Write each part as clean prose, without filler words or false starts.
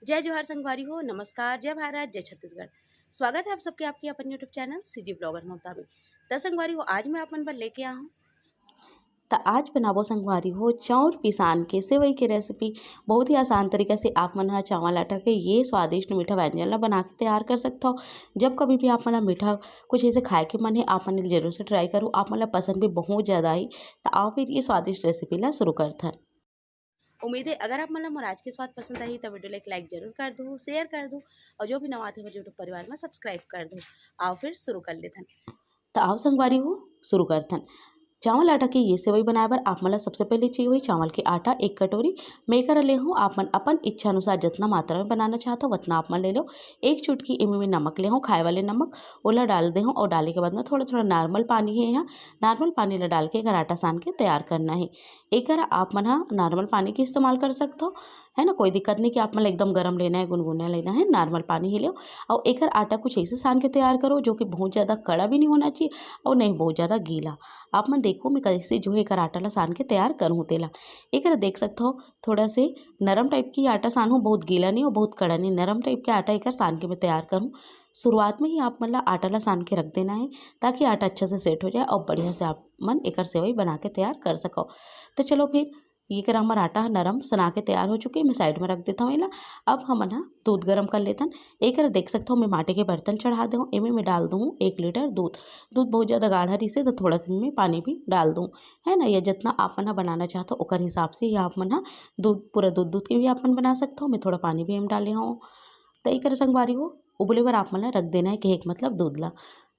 जय जोहार संगवारी हो, नमस्कार, जय भारत, जय छत्तीसगढ़। स्वागत है आप सबके आपके अपन यूट्यूब चैनल सीजी ब्लॉगर ममता में। तो संगवारी हो, आज मैं अपन पर लेके आया हूँ। तो आज बनाबो संगवारी हो चाउर पिसान के सेवई के रेसिपी। बहुत ही आसान तरीका से आप मन चावल आटा के ये स्वादिष्ट मीठा व्यंजन ला बना के तैयार कर सकते हो। जब कभी भी आप मन मीठा कुछ ऐसे खाए के मन है, आप मन जरूर से ट्राई करो। आप मन पसंद भी बहुत ज़्यादा आई। तो आओ फिर ये स्वादिष्ट रेसिपी ला शुरू करते हैं। उम्मीद है अगर आप मतलब मोर आज के स्वाद पसंद आई तो वीडियो लाइक जरूर कर दो, शेयर कर दो और जो भी नवा थे मेरे यूट्यूब परिवार में सब्सक्राइब कर दो। आओ फिर शुरू कर लेते हैं। तो आओ संगवारी हो शुरू करते हैं। चावल आटा की ये सेवई बनाए बर आप मन सबसे पहले चाहिए हुई चावल के आटा 1 कटोरी मैं कर ले हूँ। आप मन अपन इच्छा अनुसार जितना मात्रा में बनाना चाहते हो उतना आप मन ले लो। 1 चुटकी इमे में नमक ले हूँ, खाए वाले नमक ओला डाल दे हूँ और डालने के बाद में थोड़ा थोड़ा नॉर्मल पानी है यहाँ नॉर्मल पानी ला डाल के एक आटा सान के तैयार करना है। एक आप मन नॉर्मल पानी के इस्तेमाल कर सकते हो, है ना, कोई दिक्कत नहीं कि आप मन एकदम गर्म लेना है गुनगुना लेना है, नॉर्मल पानी ही लो। और एक आटा कुछ ऐसे सान के तैयार करो जो कि बहुत ज़्यादा कड़ा भी नहीं होना चाहिए और नहीं बहुत ज़्यादा गीला। आप मन देखो मैं कैसे जो है एक आटा ला सान के तैयार करूँ तेला। एक देख सकते हो थोड़ा से नरम टाइप की आटा सानूँ, बहुत गीला नहीं और बहुत कड़ा नहीं, नरम टाइप के आटा एक सान के मैं तैयार करूँ। शुरुआत में ही आप मन ला आटा ला सान के रख देना है ताकि आटा अच्छे से सेट हो जाए और बढ़िया से आप मन एक सेवई बना के तैयार कर सको। तो चलो फिर ये कर हमारा आटा नरम सना के तैयार हो चुके, मैं साइड में रख देता हूँ इला। अब हम ना दूध गर्म कर लेते हैं। एक देख सकते हो मैं माटे के बर्तन चढ़ा दूँ, इमे मैं डाल दूँ 1 लीटर दूध। दूध बहुत ज़्यादा गाढ़ा रही से तो थोड़ा सा मैं पानी भी डाल दूँ, है ना, या जितना आप मन बनाना चाहते हो ओकर हिसाब से या आप मन दूध पूरा दूध दूध के भी आप मन बना सकते हो। मैं थोड़ा पानी भी हम डाले हूँ। तो एक संगवारी हो उबले बार आप मन रख देना है कि एक मतलब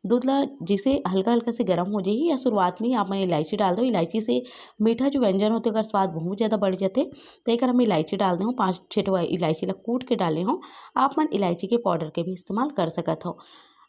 दूध ला जिसे हल्का हल्का से गर्म हो जाए या शुरुआत में ही आप मन इलायची डाल दो। इलायची से मीठा जो व्यंजन होते हैं स्वाद बहुत ज़्यादा बढ़ जाते। तो एक हम इलायची डाल दें 5-6 इलायची ला कूट के डाले हों। आप मन इलायची के पाउडर के भी इस्तेमाल कर सकत हो।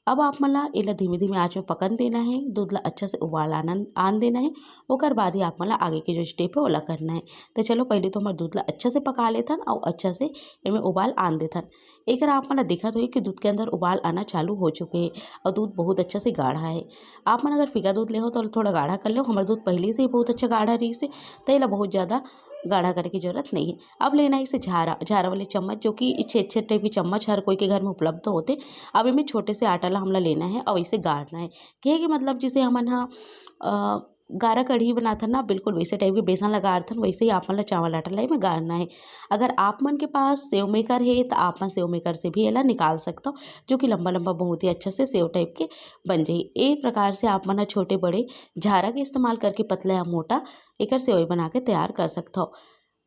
अब आप मन ला इला धीमे धीमे आँच में पकन देना है, दूध ला अच्छा से उबाल आन देना है। ओकर बाद ही आप मन ला आगे के जो स्टेप है ओला करना है। तो चलो पहले तो हमारे दूध ला अच्छा से पका लेथन और अच्छा से इमें उबाल आन देथन। एक आप मन ला दिखत होई कि दूध के अंदर उबाल आना चालू हो चुके हैं और दूध बहुत अच्छा से गाढ़ा है। आप मन अगर फीका दूध ले हो तो थोड़ा गाढ़ा कर लो, हमारा दूध पहले से ही बहुत अच्छा गाढ़ा रही से तो इला बहुत ज़्यादा गाढ़ा करने की जरूरत नहीं है। अब लेना है इसे झारा वाले चम्मच, जो कि अच्छे टाइप की चम्मच हर कोई के घर में उपलब्ध होते। अब इनमें छोटे से आटा ला हमला लेना है और इसे गाड़ना है कि मतलब जिसे हमन गारा कढ़ी बनाथन ना बिल्कुल वैसे टाइप के बेसन लगाथन वैसे ही आप मन ला चावल आटा ला में गाड़ना है। अगर आप मन के पास सेव मेकर है तो आप मन सेव मेकर से भी एला निकाल सकते हो, जो कि लंबा लंबा बहुत ही अच्छा से सेव टाइप के बन जाए। एक प्रकार से आप मन छोटे बड़े झारा के इस्तेमाल करके पतला या मोटा एक सेवई बना के तैयार कर सकते हो।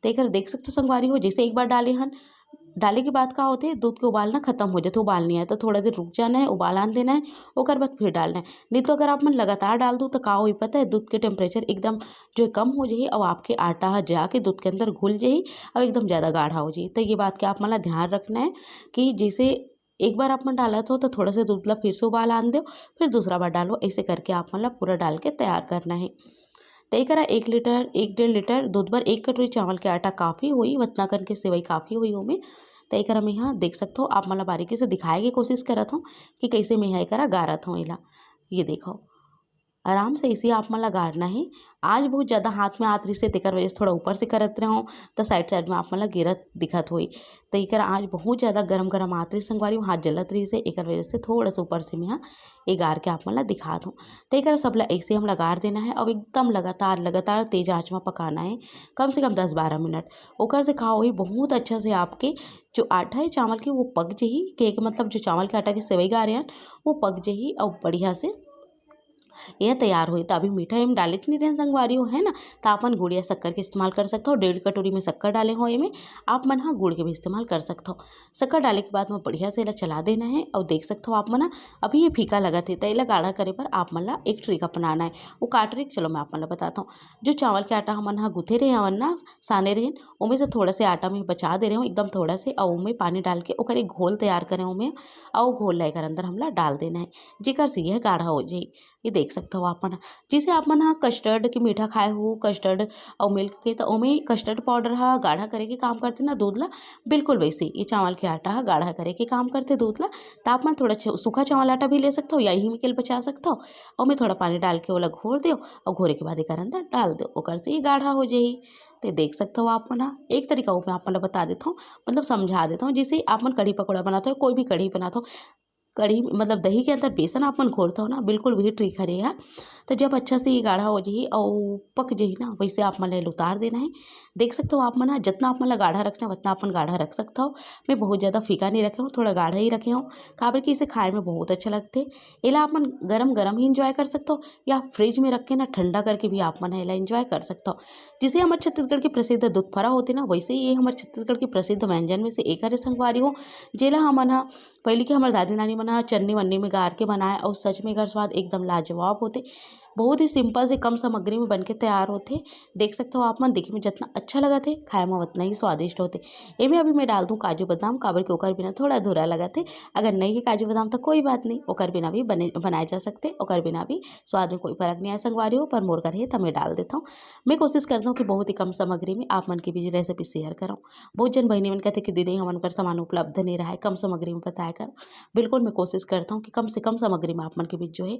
तो एक देख सकते हो संगवारी हो जैसे एक बार डाले हन, डाले के बाद का होते है दूध के उबालना खत्म हो जाए तो उबाल नहीं आए तो थोड़ा देर रुक जाना है, उबाल आन देना है, ओकर बाद फिर डालना है। नहीं तो अगर आप मन लगातार डाल दो तो का होई पता है दूध के टेम्परेचर एकदम जो है कम हो जाए और आपके आटा जाके दूध के अंदर घुल जाए और एकदम ज़्यादा गाढ़ा हो जाए। तो ये बात का आप मन ला ध्यान रखना है कि जैसे एक बार आप मन डालत हो तो थोड़ा सा दूध ला फिर से उबाल आन दो, फिर दूसरा बार डालो, ऐसे करके आप मन ला पूरा डाल के तैयार करना है। तय करा 1 लीटर 1-1.5 लीटर दूध पर 1 कटोरी चावल के आटा काफ़ी हुई, उतना करके सेवई काफ़ी हुई ओमे। तय करा मैं यहाँ देख सकते हो आप मला बारीकी से दिखाए की कोशिश करत हूँ कि कैसे मैं यहाँ करा गारत हूँ इला। ये देखो आराम से इसे आप मला गाड़ना है। आज बहुत ज़्यादा हाथ में आत रही से तेकर वजह से थोड़ा ऊपर से करत रहे हो तो साइड साइड में आप मला गिरत दिखत हुई। तो एक आज बहुत ज़्यादा गरम गरम आत रही संगवारी हाथ जलत रही से एक वजह से थोड़ा सा ऊपर से मैं यहाँ गार के आप मला दिखा दूँ। तो एक सब ऐसे हम गार देना है और एकदम लगातार लगातार तेज आँच में पकाना है कम से कम 10-12 मिनट। ओकर से खाओ ही बहुत अच्छा से आपके जो आटा है चावल के वो पक जाही, केक मतलब जो चावल के आटा के सेवई गा रहे हैं वो पक जाही और बढ़िया से यह तैयार हुई। तो अभी मीठा हम डाले नहीं रहे संगवारी हो, है ना, तो अपन गुड़ या शक्कर के इस्तेमाल कर सकते हो। 1.5 कटोरी में शक्कर डाले हो में आप मन हाँ गुड़ के भी इस्तेमाल कर सकते हो। शक्कर डाले के बाद में बढ़िया से इला चला देना है और देख सकते हो आप मन अभी ये फीका लगा थे तो इला गाढ़ा करे पर आप मन ला एक ट्रिक अपनाना है। वो का ट्रिक चलो मैं आप मन ला बताता हूँ। जो चावल के आटा हमन हाँ गुथे रहे हवन ना साने रहे उमें से थोड़ा से आटा में बचा दे रहे हो एकदम थोड़ा से और उमें पानी डाल के ओकर एक घोल तैयार करें उमें और घोल लेकर अंदर हमला डाल देना है जेकर से यह गाढ़ा हो जाए। ये देख सकते हो आप मन जिसे आप मन कस्टर्ड के मीठा खाए हो कस्टर्ड और मिल्क के तो ओमें कस्टर्ड पाउडर गाढ़ा करे के काम करते ना दूध ला, बिल्कुल वैसे ये चावल के आटा गाढ़ा करे के काम करते दूध ला। तो आप मन थोड़ा सूखा चावल आटा भी ले सकते हो या यही में केल बचा सकते हो और मैं थोड़ा पानी डाल के ओला घोर दो और घोरे के बाद एक अंदर डाल दो ओकर से ये गाढ़ा हो जाए। तो देख सकते हो आप मन ह। एक तरीका वो मैं आप मन ल बता देता हूँ, मतलब समझा देता हूँ। जैसे आप मन कढ़ी पकौड़ा बनाते हो, कोई भी कढ़ी बनाते हो, कढ़ी मतलब दही के अंदर बेसन आप मन घोरते हो ना, बिल्कुल वही ट्रिक हरे ह। तो जब अच्छा से ये गाढ़ा हो जाही और पक जाही ना, वैसे आप मन ल एला उतार देना है। देख सकते हो आप मन ह, जितना आप मन ल गाढ़ा रखना है उतना आप मन गाढ़ा रख सकते हो। मैं बहुत ज़्यादा फीका नहीं रखे हूँ, थोड़ा गाढ़ा ही रखे हूँ, काबर कि इसे खाए में बहुत अच्छा लगते। एला आप मन गरम-गरम ही एन्जॉय कर सकते हो या फ्रिज में रख के ना ठंडा करके भी आप मन ह एला एन्जॉय कर सकते हो। जैसे हमारे छत्तीसगढ़ के प्रसिद्ध दूधफरा होते ना, वैसे ही ये हमारे छत्तीसगढ़ के प्रसिद्ध व्यंजन में से एक हरे संगवारी हो, जेला हमन ह पहले के हमारे दादी नानी मन ह चन्नी-वन्नी में गार के बनाए और सच में एकर स्वाद एकदम लाजवाब होते। बहुत ही सिंपल से कम सामग्री में बनके तैयार होते। देख सकते हो आप मन, दिखे में जितना अच्छा लगत है, खाए में उतना ही स्वादिष्ट होते। एमे अभी मैं डाल दूँ काजू बादाम, काबर के ओकर बिना थोड़ा अधूरा लगत है। अगर नहीं है काजू बादाम तो कोई बात नहीं, ओकर बिना भी बनाए जा सकते, ओकर बिना भी स्वाद में कोई फ़र्क नहीं आए संगवारी हो, पर मोर घर है तो मैं डाल देता हूँ। मैं कोशिश करता हूँ कि बहुत ही कम सामग्री में आप मन के बीच रेसिपी शेयर कराऊँ। बहुत जन बहिनी मन कहथे कि दीदी हमन कर सामान उपलब्ध नहीं रहा है, कम सामग्री में बताया कर। बिल्कुल मैं कोशिश करता हूँ कि कम से कम सामग्री में आप मन के बीच जो है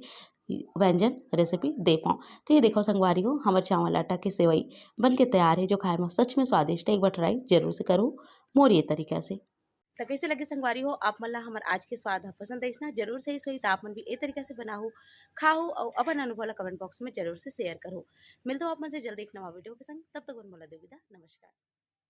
व्यंजन रेसिपी दे पाऊँ। तो ये देखो संगवारी हो, हमारे चावल आटा की सेवई बन के तैयार है, जो खाए में सच में स्वादिष्ट है। एक बार ट्राई जरूर से करो मोर ये तरीका से। तो कैसे लगे संगवारी हो आप मन ला हमर आज के स्वाद ह पसंद आइस ना, जरूर से सोई तो आप मन भी ए तरीका से बनाहू, खाहू और अपन अनुभव ला कमेंट बॉक्स में जरूर से शेयर करो। मिलते हो आप मन से जल्दी एक नवा वीडियो के संग, तब तक मन मोला दे विदा, नमस्कार।